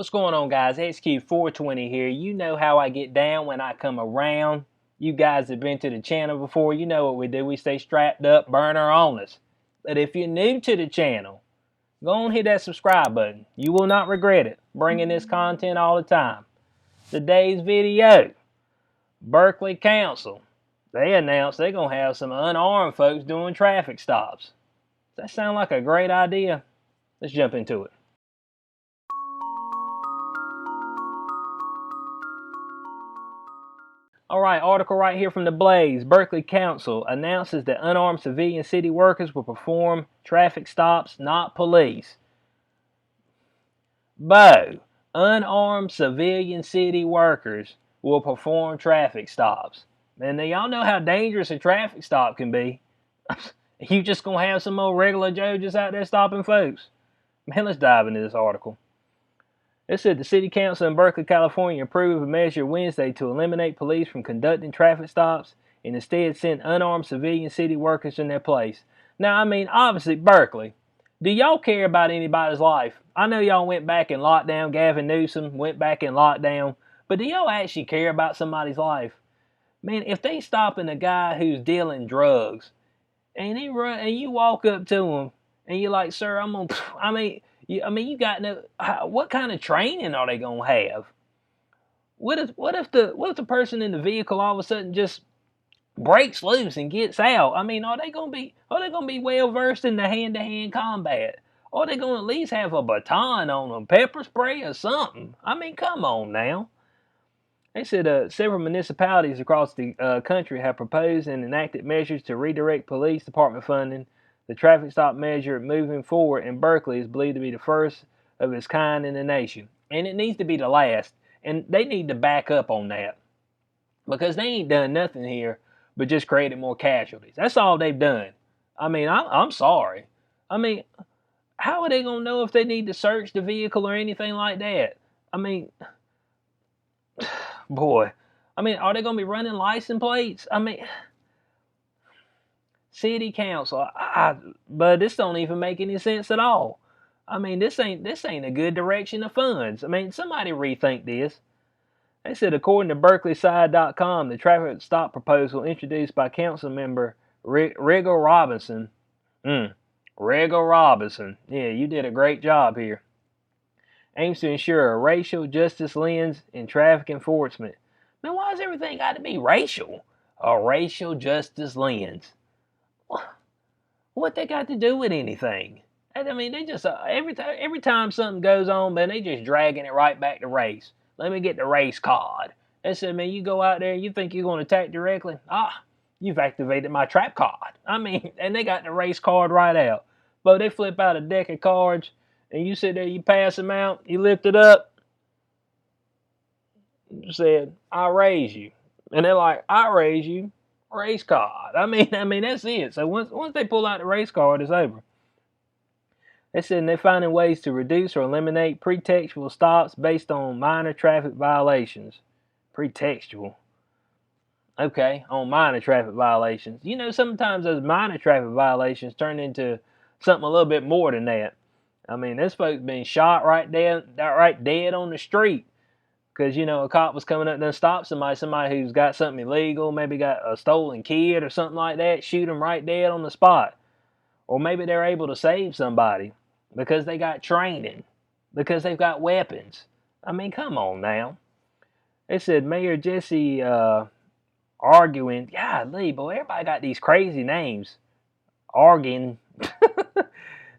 What's going on, guys? HQ420 here. You know how I get down when I come around. You guys have been to the channel before. You know what we do. We stay strapped up, burner on us. But if you're new to the channel, go on and hit that subscribe button. You will not regret it. Bringing this content all the time. Today's video, Berkeley Council. They announced they're going to have some unarmed folks doing traffic stops. Does that sound like a great idea? Let's jump into it. All right, article right here from the Blaze. Berkeley Council announces that unarmed civilian city workers will perform traffic stops, not police. Unarmed civilian city workers will perform traffic stops. And y'all know how dangerous a traffic stop can be. You just gonna have some old regular Joe just out there stopping folks. Man, let's dive into this article. It said the City Council in Berkeley, California approved a measure Wednesday to eliminate police from conducting traffic stops and instead send unarmed civilian city workers in their place. Now, I mean, obviously, Berkeley, do y'all care about anybody's life? I know y'all went back in lockdown. Gavin Newsom went back in lockdown. But do y'all actually care about somebody's life? Man, if they stopping a guy who's dealing drugs and you walk up to him and you're like, sir, you got no. What kind of training are they gonna have? What if the person in the vehicle all of a sudden just breaks loose and gets out? I mean, are they gonna be well versed in the hand-to-hand combat? Or are they gonna at least have a baton on them, pepper spray or something? I mean, come on now. They said several municipalities across the country have proposed and enacted measures to redirect police department funding. The traffic stop measure moving forward in Berkeley is believed to be the first of its kind in the nation. And it needs to be the last. And they need to back up on that. Because they ain't done nothing here but just created more casualties. That's all they've done. I mean, I'm sorry. I mean, how are they going to know if they need to search the vehicle or anything like that? I mean, boy. I mean, are they going to be running license plates? I mean, City Council, but this don't even make any sense at all. I mean, this ain't a good direction of funds. I mean, somebody rethink this. They said, according to BerkeleySide.com, the traffic stop proposal introduced by council member Riggle Robinson. Riggle Robinson. Yeah, you did a great job here. Aims to ensure a racial justice lens in traffic enforcement. Man, why does everything got to be racial? A racial justice lens. What they got to do with anything? I mean, they just every time something goes on, man, they just dragging it right back to race. Let me get the race card. They said, man, you go out there, you think you're going to attack directly? You've activated my trap card. I mean, and they got the race card right out. But they flip out a deck of cards, and you sit there, you pass them out, you lift it up. You said, I raise you. And they're like, I raise you. Race card. I mean that's it. So once they pull out the race card, it's over. They said they're finding ways to reduce or eliminate pretextual stops based on minor traffic violations. Pretextual. Okay, on minor traffic violations. You know, sometimes those minor traffic violations turn into something a little bit more than that. I mean, this folks been shot right dead on the street. Because, you know, a cop was coming up and then stopped somebody who's got something illegal, maybe got a stolen kid or something like that, shoot them right dead on the spot. Or maybe they're able to save somebody because they got training, because they've got weapons. I mean, come on now. They said Mayor Jesse arguing, golly, boy, everybody got these crazy names. Arguing.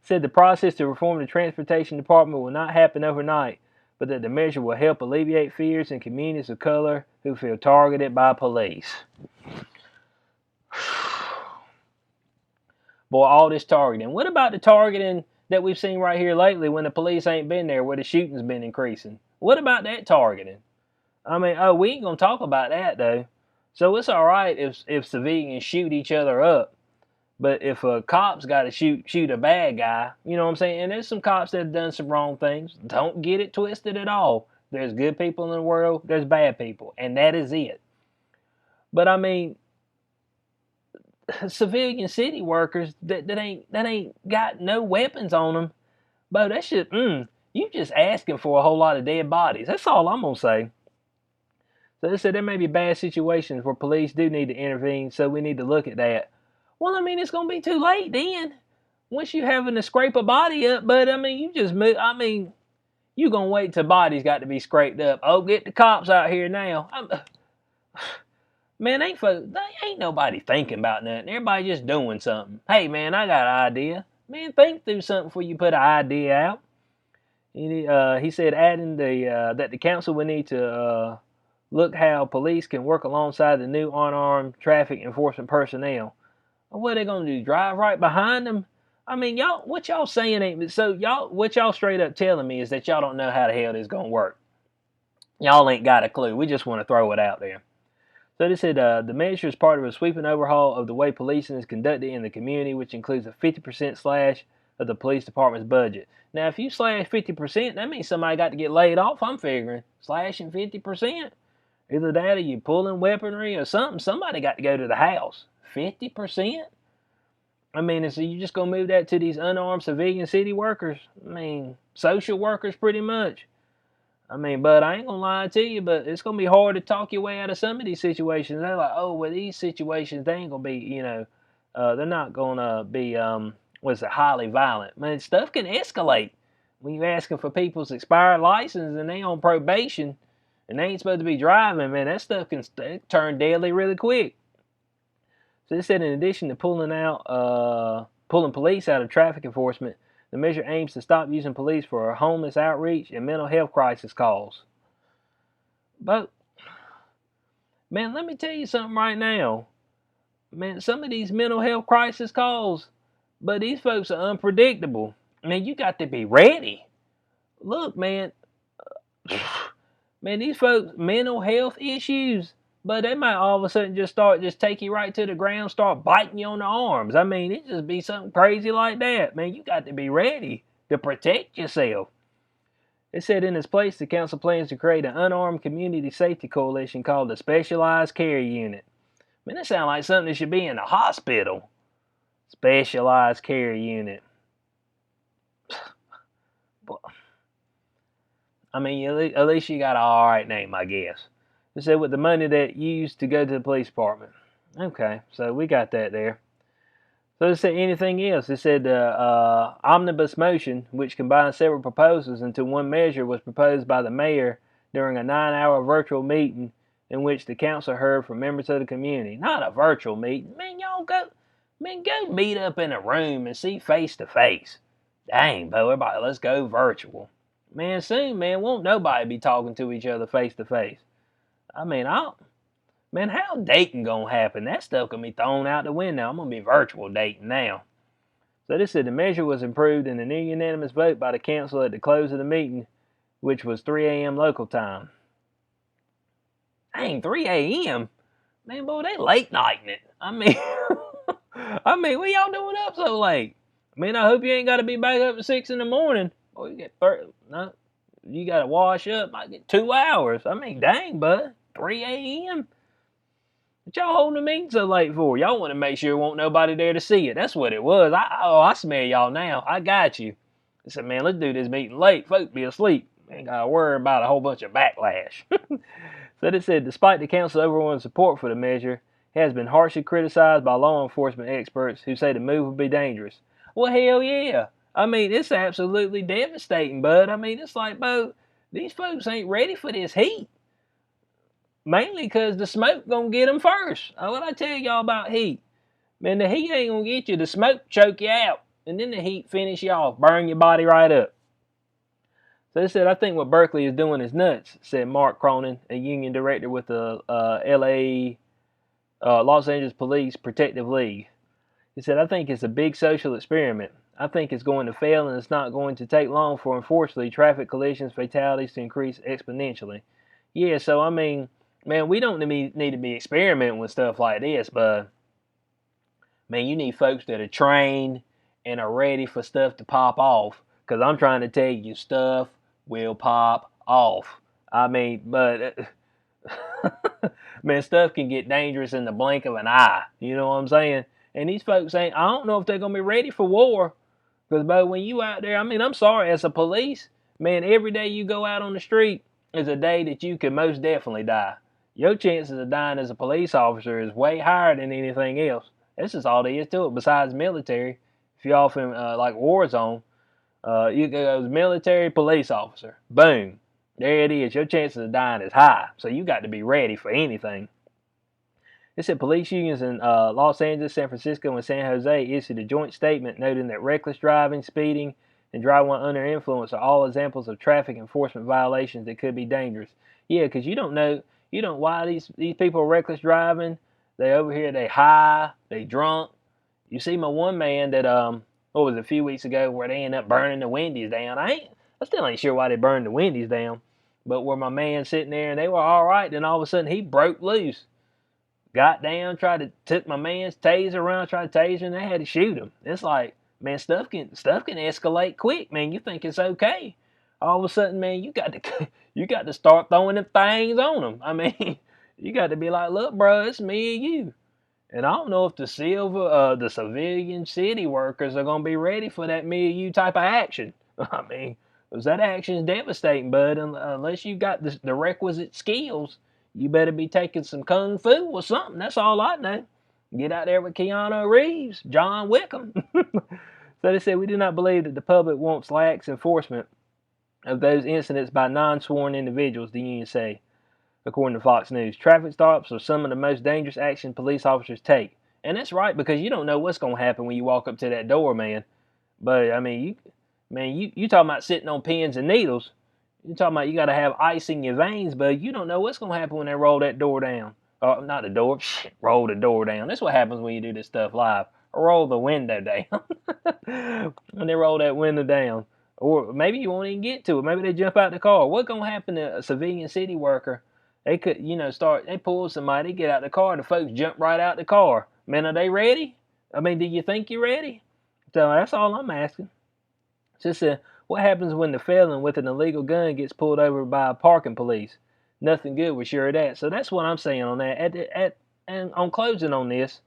Said the process to reform the transportation department will not happen overnight, but that the measure will help alleviate fears in communities of color who feel targeted by police. Boy, all this targeting. What about the targeting that we've seen right here lately when the police ain't been there, where the shooting's been increasing? What about that targeting? I mean, we ain't going to talk about that, though. So it's all right if civilians shoot each other up. But if a cop's got to shoot a bad guy, you know what I'm saying? And there's some cops that have done some wrong things. Don't get it twisted at all. There's good people in the world. There's bad people. And that is it. But I mean, civilian city workers that ain't got no weapons on them, but that shit, You just asking for a whole lot of dead bodies. That's all I'm gonna say. So they said there may be bad situations where police do need to intervene, so we need to look at that. Well, I mean, it's gonna be too late then. Once you having to scrape a body up, but I mean, you just move. I mean, you gonna wait till bodies got to be scraped up. Oh, get the cops out here now. Man, ain't nobody thinking about nothing. Everybody just doing something. Hey, man, I got an idea. Man, think through something before you put an idea out. He said, adding that the council would need to look how police can work alongside the new unarmed traffic enforcement personnel. What are they gonna do? Drive right behind them? I mean, y'all, what y'all saying ain't so. What y'all straight up telling me is that y'all don't know how the hell this gonna work. Y'all ain't got a clue. We just want to throw it out there. So they said the measure is part of a sweeping overhaul of the way policing is conducted in the community, which includes a 50% slash of the police department's budget. Now, if you slash 50%, that means somebody got to get laid off. I'm figuring slashing 50%. Either that or you pulling weaponry or something. Somebody got to go to the house. 50%? I mean, so you just gonna move that to these unarmed civilian city workers? I mean, social workers pretty much. I mean, but I ain't gonna lie to you, but it's gonna be hard to talk your way out of some of these situations. They're like, oh, well, these situations, they ain't gonna be, they're not gonna be, highly violent. Man, stuff can escalate when you're asking for people's expired license and they on probation and they ain't supposed to be driving. Man, that stuff can turn deadly really quick. So they said, in addition to pulling police out of traffic enforcement, the measure aims to stop using police for homeless outreach and mental health crisis calls. But, man, let me tell you something right now. Man, some of these mental health crisis calls, but these folks are unpredictable. Man, you got to be ready. Look, man, these folks, mental health issues, but they might all of a sudden just take you right to the ground, start biting you on the arms. I mean, it just be something crazy like that. Man, you got to be ready to protect yourself. It said in its place, the council plans to create an unarmed community safety coalition called the Specialized Care Unit. Man, that sounds like something that should be in a hospital. Specialized Care Unit. I mean, at least you got an alright name, I guess. It said with the money that used to go to the police department. Okay, so we got that there. So it said anything else? It said omnibus motion, which combined several proposals into one measure, was proposed by the mayor during a 9-hour virtual meeting in which the council heard from members of the community. Not a virtual meeting. Man, go meet up in a room and see face to face. Dang, boy, everybody, let's go virtual. Man, soon, man, won't nobody be talking to each other face to face. I mean, man, how dating gonna happen? That stuff can be thrown out the window. I'm gonna be virtual dating now. So this said the measure was approved in a near unanimous vote by the council at the close of the meeting, which was 3 a.m. local time. Dang, 3 a.m.? Man, boy, they late nighting it. I mean, what y'all doing up so late? I mean, I hope you ain't got to be back up at 6 in the morning. Boy, you got to wash up. I get 2 hours. I mean, dang, bud, 3 a.m.? What y'all holding the meeting so late for? Y'all want to make sure there won't nobody there to see it. That's what it was. I smell y'all now. I got you. I said, man, let's do this meeting late. Folks be asleep. Ain't got to worry about a whole bunch of backlash. So it said, despite the council's overwhelming support for the measure, it has been harshly criticized by law enforcement experts who say the move would be dangerous. Well, hell yeah. I mean, it's absolutely devastating, bud. I mean, it's like, bro, these folks ain't ready for this heat. Mainly because the smoke gonna get them first. What I tell y'all about heat? Man, the heat ain't gonna get you. The smoke choke you out. And then the heat finish you off. Burn your body right up. So they said, I think what Berkeley is doing is nuts, said Mark Cronin, a union director with the Los Angeles Police Protective League. He said, I think it's a big social experiment. I think it's going to fail, and it's not going to take long for, unfortunately, traffic collisions, fatalities to increase exponentially. Yeah, so I mean, man, we don't need to be experimenting with stuff like this, but man, you need folks that are trained and are ready for stuff to pop off. Because I'm trying to tell you, stuff will pop off. I mean, but man, stuff can get dangerous in the blink of an eye. You know what I'm saying? And these folks ain't, I don't know if they're going to be ready for war. Because, when you out there, I mean, I'm sorry, as a police, Man, every day you go out on the street is a day that you could most definitely die. Your chances of dying as a police officer is way higher than anything else. That's just all there is to it. Besides military, if you're off in like war zone, you go as military police officer. Boom, there it is. Your chances of dying is high, so you got to be ready for anything. It said police unions in Los Angeles, San Francisco, and San Jose issued a joint statement noting that reckless driving, speeding, and driving while under influence are all examples of traffic enforcement violations that could be dangerous. Yeah, because you don't know, why these people are reckless driving. They over here, they high, they drunk. You see my one man that what was it, a few weeks ago where they ended up burning the Wendy's down. I still ain't sure why they burned the Wendy's down, but where my man sitting there and they were all right, then all of a sudden he broke loose. Got down, took my man's taser around, tried to taser, and they had to shoot him. It's like, man, stuff can escalate quick, man. You think it's okay. All of a sudden, man, you got to start throwing them things on them. I mean, you got to be like, look, bro, it's me and you. And I don't know if the civilian city workers are gonna be ready for that me and you type of action. I mean, because that action is devastating, bud. Unless you got the requisite skills. You better be taking some kung fu or something. That's all I know. Get out there with Keanu Reeves, John Wickham. So they said, we do not believe that the public wants lax enforcement of those incidents by non-sworn individuals, the union say, according to Fox News. Traffic stops are some of the most dangerous action police officers take. And that's right, because you don't know what's going to happen when you walk up to that door, man. But, I mean, you talking about sitting on pins and needles. You're talking about you got to have ice in your veins, but you don't know what's going to happen when they roll that door down. Not the door, roll the door down. That's what happens when you do this stuff live. Roll the window down. When they roll that window down. Or maybe you won't even get to it. Maybe they jump out the car. What's going to happen to a civilian city worker? They could, they pull somebody, they get out the car, the folks jump right out the car. Man, are they ready? I mean, do you think you're ready? So that's all I'm asking. Just what happens when the felon with an illegal gun gets pulled over by parking police? Nothing good, we're sure of that. So that's what I'm saying on that. And on closing on this,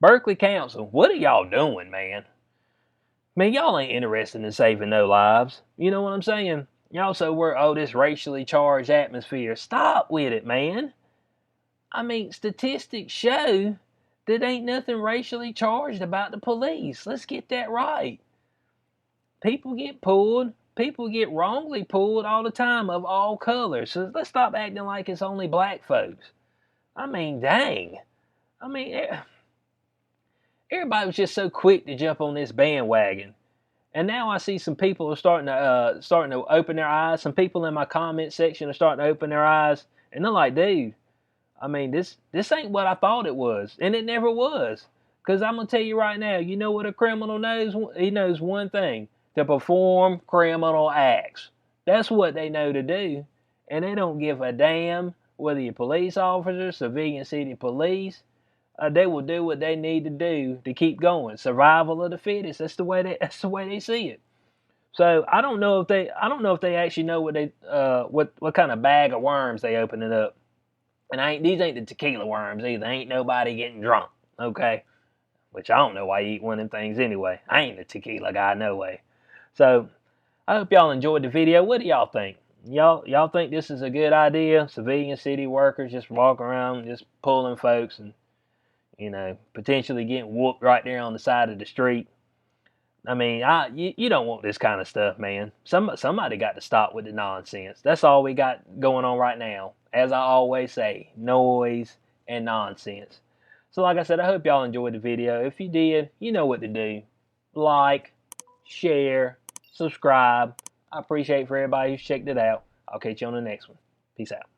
Berkeley Council, what are y'all doing, man? Man, y'all ain't interested in saving no lives. You know what I'm saying? Y'all so worried, this racially charged atmosphere. Stop with it, man. I mean, statistics show that ain't nothing racially charged about the police. Let's get that right. People get pulled. People get wrongly pulled all the time of all colors. So let's stop acting like it's only black folks. I mean, dang. I mean, everybody was just so quick to jump on this bandwagon. And now I see some people are starting to open their eyes. Some people in my comment section are starting to open their eyes. And they're like, dude, I mean, this ain't what I thought it was. And it never was. Because I'm going to tell you right now, you know what a criminal knows? He knows one thing. To perform criminal acts. That's what they know to do. And they don't give a damn whether you're police officers, civilian city police. They will do what they need to do to keep going. Survival of the fittest. That's the way they see it. So I don't know if they actually know what kind of bag of worms they opening up. And these ain't the tequila worms either. Ain't nobody getting drunk. Okay? Which I don't know why you eat one of them things anyway. I ain't a tequila guy, no way. So, I hope y'all enjoyed the video. What do y'all think? Y'all think this is a good idea? Civilian city workers just walk around, just pulling folks and, potentially getting whooped right there on the side of the street. I mean, you don't want this kind of stuff, man. Somebody got to stop with the nonsense. That's all we got going on right now. As I always say, noise and nonsense. So like I said, I hope y'all enjoyed the video. If you did, you know what to do. Like, share, subscribe. I appreciate for everybody who's checked it out. I'll catch you on the next one. Peace out.